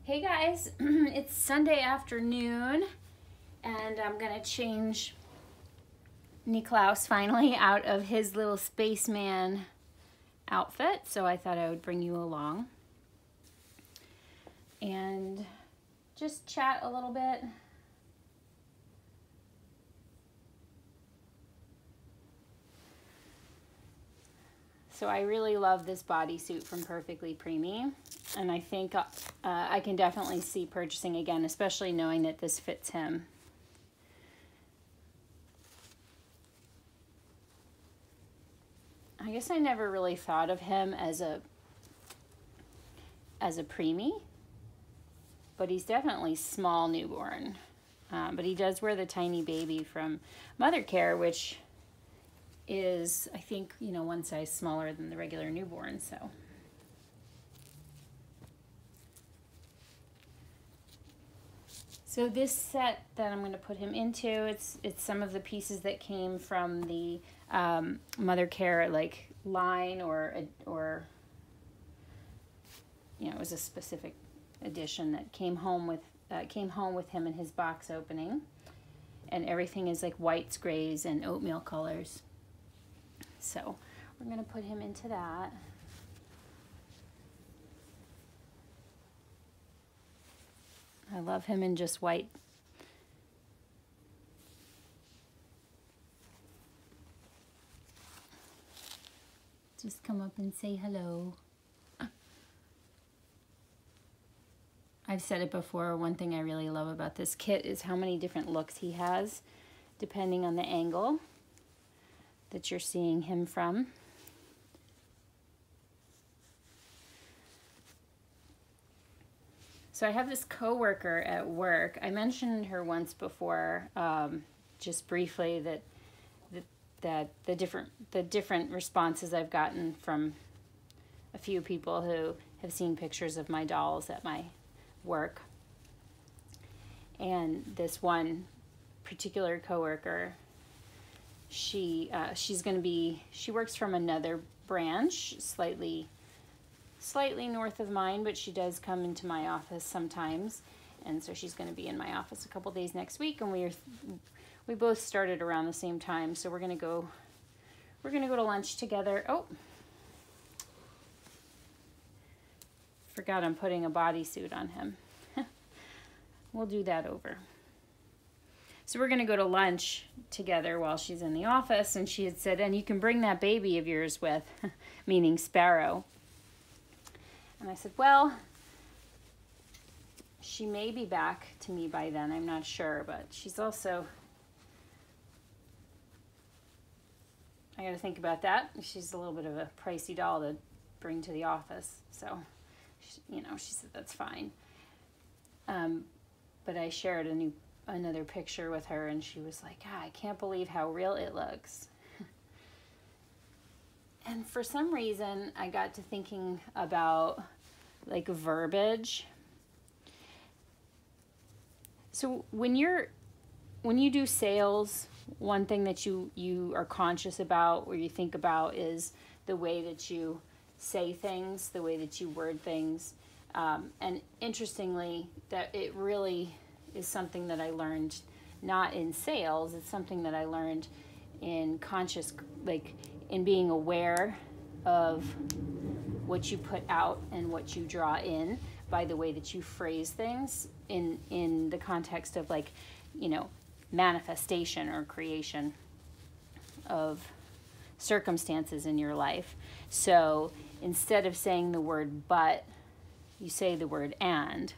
Hey guys, it's Sunday afternoon and I'm gonna change Niklaus finally out of his little spaceman outfit, so I thought I would bring you along and just chat a little bit. So I really love this bodysuit from Perfectly Preemie, and I think I can definitely see purchasing again, especially knowing that this fits him. I guess I never really thought of him as a preemie, but he's definitely small newborn. But he does wear the tiny baby from Mother Care, which is, I think, one size smaller than the regular newborn. So this set that I'm going to put him into, it's some of the pieces that came from the Mother Care line, or it was a specific edition that came home with him in his box opening, and everything is like whites, grays, and oatmeal colors. So we're going to put him into that. I love him in just white. Just come up and say hello. I've said it before, one thing I really love about this kit is how many different looks he has, depending on the angle that you're seeing him from. So I have this coworker at work. I mentioned her once before, just briefly, that the different responses I've gotten from a few people who have seen pictures of my dolls at my work. And this one particular coworker, she works from another branch, slightly north of mine, but she does come into my office sometimes, and so she's going to be in my office a couple days next week, and we both started around the same time, so we're going to go to lunch together. Oh, forgot I'm putting a bodysuit on him. We'll do that over. So we're going to go to lunch together while she's in the office, and she had said, and you can bring that baby of yours with, meaning Sparrow. And I said, well, she may be back to me by then, I'm not sure, but she's also, I got to think about that. She's a little bit of a pricey doll to bring to the office, so, she said that's fine. But I shared another picture with her, and she was like, I can't believe how real it looks. And for some reason, I got to thinking about verbiage. So when you do sales, one thing that you are conscious about, or you think about, is the way that you say things, the way that you word things. And interestingly, that it really is something that I learned not in sales, it's something that I learned in in being aware of what you put out and what you draw in by the way that you phrase things in the context of manifestation or creation of circumstances in your life. So instead of saying the word but, you say the word and,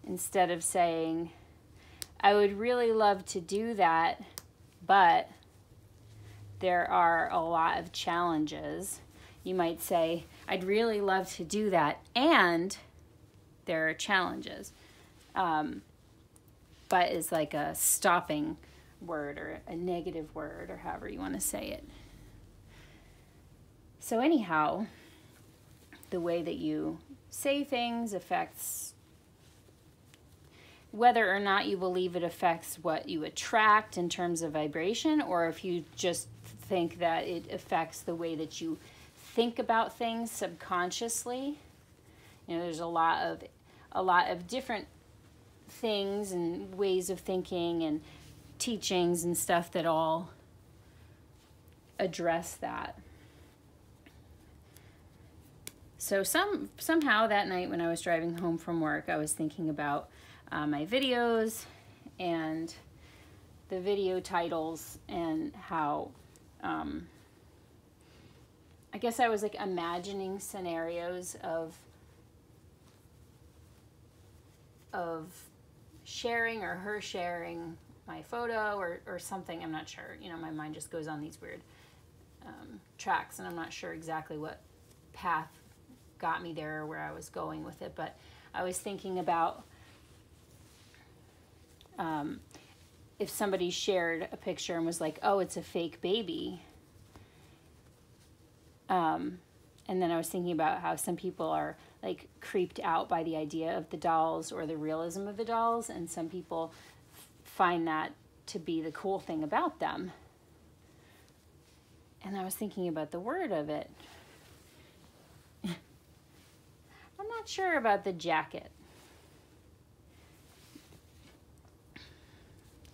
instead of saying, I would really love to do that, but there are a lot of challenges. You might say, I'd really love to do that, and there are challenges. But is like a stopping word or a negative word, or however you want to say it. So anyhow, the way that you say things affects whether or not you believe it affects what you attract in terms of vibration, or if you just think that it affects the way that you think about things subconsciously. You know, there's a lot of different things and ways of thinking and teachings and stuff that all address that. So somehow that night when I was driving home from work, I was thinking about my videos and the video titles and how I guess I was like imagining scenarios of sharing or her sharing my photo or something. I'm not sure. You know, my mind just goes on these weird tracks, and I'm not sure exactly what path got me there or where I was going with it, but I was thinking about if somebody shared a picture and was like, oh, it's a fake baby. And then I was thinking about how some people are like creeped out by the idea of the dolls or the realism of the dolls, and some people find that to be the cool thing about them. And I was thinking about the word of it. I'm not sure about the jacket.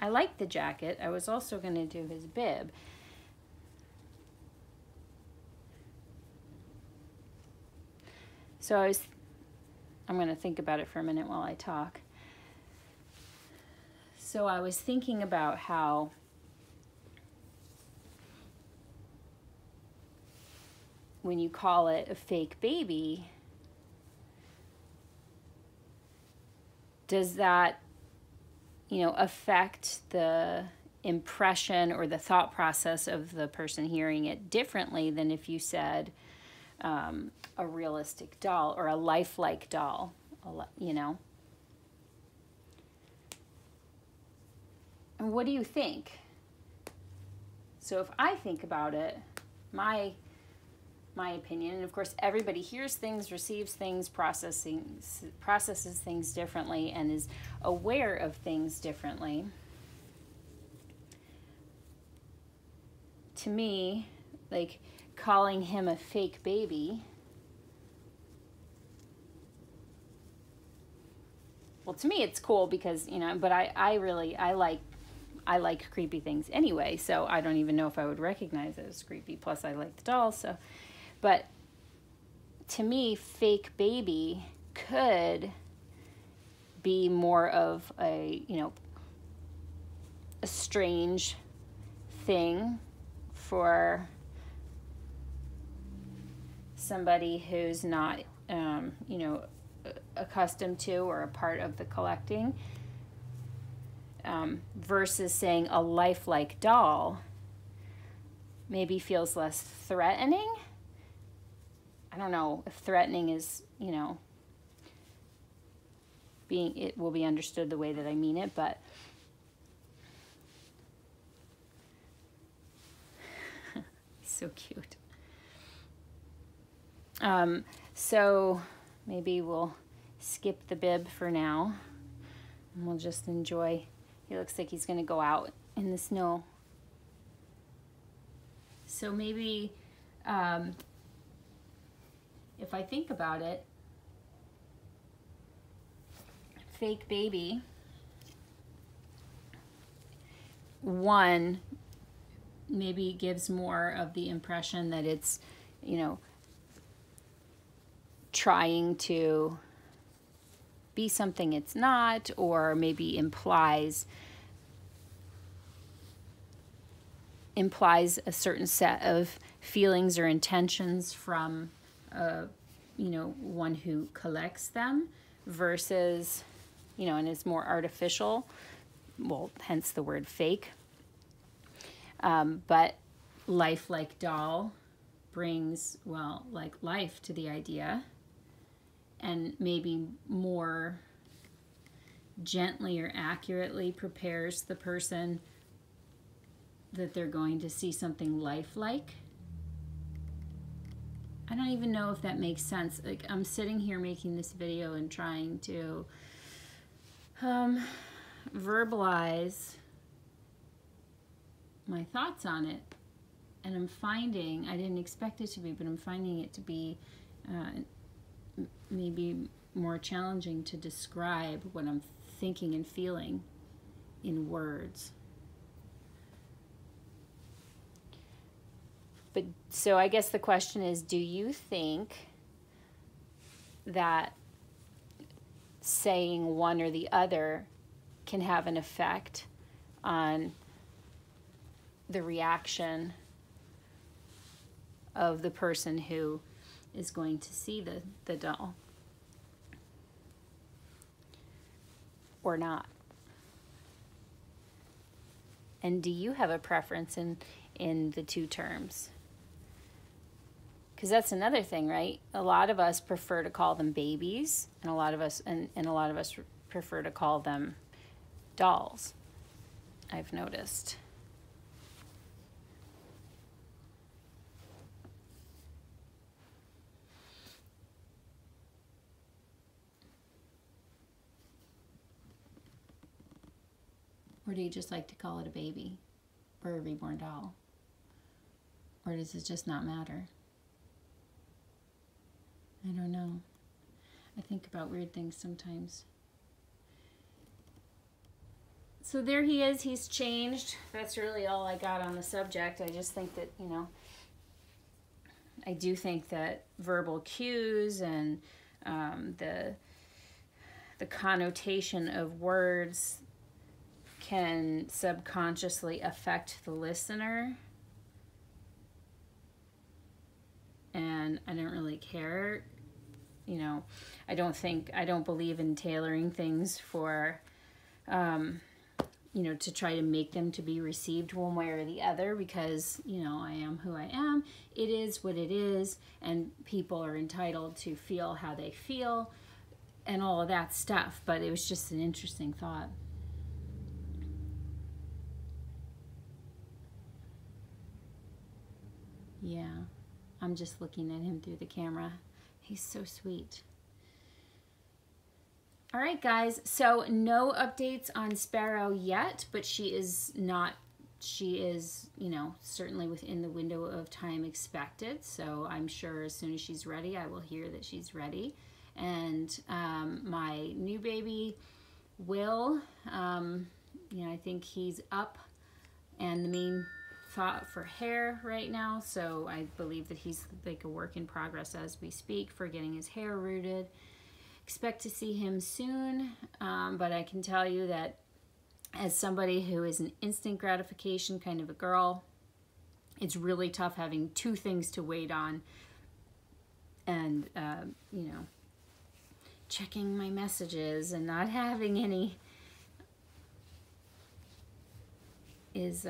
I like the jacket. I was also going to do his bib. So I'm going to think about it for a minute while I talk. So I was thinking about how when you call it a fake baby, does that, you know, affect the impression or the thought process of the person hearing it differently than if you said a realistic doll or a lifelike doll, you know? And what do you think? So if I think about it, my opinion, and of course everybody hears things, receives things, processes things differently, and is aware of things differently. To me, like calling him a fake baby, well, to me it's cool because, you know, but I like creepy things anyway, so I don't even know if I would recognize it as creepy. Plus I like the dolls, so. But to me, fake baby could be more of a, you know, a strange thing for somebody who's not, you know, accustomed to or a part of the collecting, versus saying a lifelike doll maybe feels less threatening. I don't know if threatening is, you know, it will be understood the way that I mean it, but so cute. So maybe we'll skip the bib for now and we'll just enjoy. He looks like he's going to go out in the snow. So maybe if I think about it, fake baby, one, maybe gives more of the impression that it's, you know, trying to be something it's not, or maybe implies a certain set of feelings or intentions from you know, one who collects them, versus, you know, and is more artificial, well, hence the word fake. But lifelike doll brings, well, like life to the idea, and maybe more gently or accurately prepares the person that they're going to see something lifelike. I don't even know if that makes sense. Like, I'm sitting here making this video and trying to verbalize my thoughts on it. And I'm finding, I didn't expect it to be, but I'm finding it to be maybe more challenging to describe what I'm thinking and feeling in words. But so I guess the question is, do you think that saying one or the other can have an effect on the reaction of the person who is going to see the doll? Or not? And do you have a preference in the two terms? Because that's another thing, right? A lot of us prefer to call them babies, and a lot of us prefer to call them dolls, I've noticed. Or do you just like to call it a baby or a reborn doll? Or does it just not matter? I don't know. I think about weird things sometimes. So there he is. He's changed. That's really all I got on the subject. I just think that, you know, I do think that verbal cues and the connotation of words can subconsciously affect the listener. And I don't really care. You know, I don't believe in tailoring things for, you know, to try to make them to be received one way or the other, because, you know, I am who I am. It is what it is, and people are entitled to feel how they feel and all of that stuff. But it was just an interesting thought. Yeah, I'm just looking at him through the camera. He's so sweet. All right, guys, so no updates on Sparrow yet, but she is, you know, certainly within the window of time expected. So I'm sure as soon as she's ready, I will hear that she's ready. And my new baby, Will, you know, I think he's up and the main thought for hair right now, so I believe that he's like a work in progress as we speak for getting his hair rooted. Expect to see him soon, but I can tell you that as somebody who is an instant gratification kind of a girl, it's really tough having two things to wait on, and you know, checking my messages and not having any is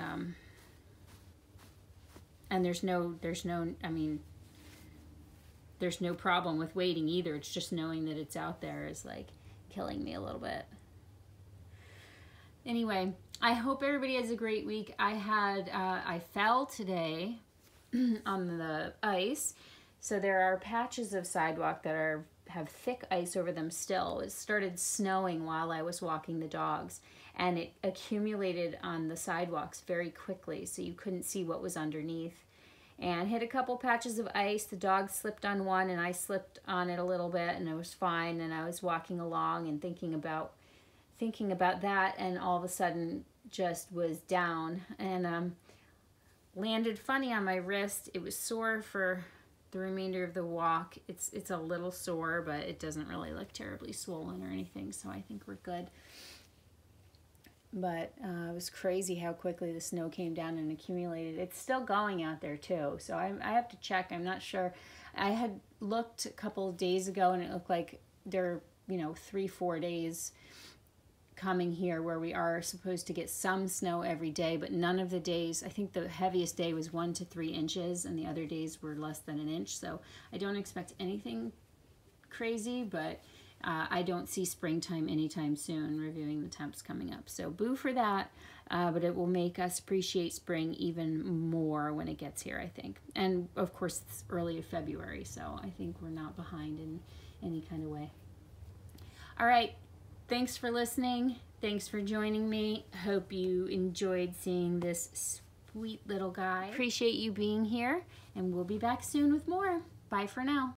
and there's no problem with waiting either. It's just knowing that it's out there is like killing me a little bit. Anyway, I hope everybody has a great week. I fell today on the ice. So there are patches of sidewalk that have thick ice over them still. It started snowing while I was walking the dogs, and it accumulated on the sidewalks very quickly, so you couldn't see what was underneath. And hit a couple patches of ice. The dog slipped on one, and I slipped on it a little bit, and it was fine. And I was walking along and thinking about that, and all of a sudden just was down and landed funny on my wrist. It was sore for the remainder of the walk. It's a little sore, but it doesn't really look terribly swollen or anything, so I think we're good. But it was crazy how quickly the snow came down and accumulated. It's still going out there too, so I have to check. I'm not sure. I had looked a couple of days ago, and it looked like there are 3-4 days coming here where we are supposed to get some snow every day, but none of the days. I think the heaviest day was 1 to 3 inches, and the other days were less than an inch. So I don't expect anything crazy, but I don't see springtime anytime soon, reviewing the temps coming up. So boo for that, but it will make us appreciate spring even more when it gets here, I think. And of course, it's early February, so I think we're not behind in any kind of way. All right, thanks for listening. Thanks for joining me. Hope you enjoyed seeing this Sweet little guy. Appreciate you being here, and we'll be back soon with more. Bye for now.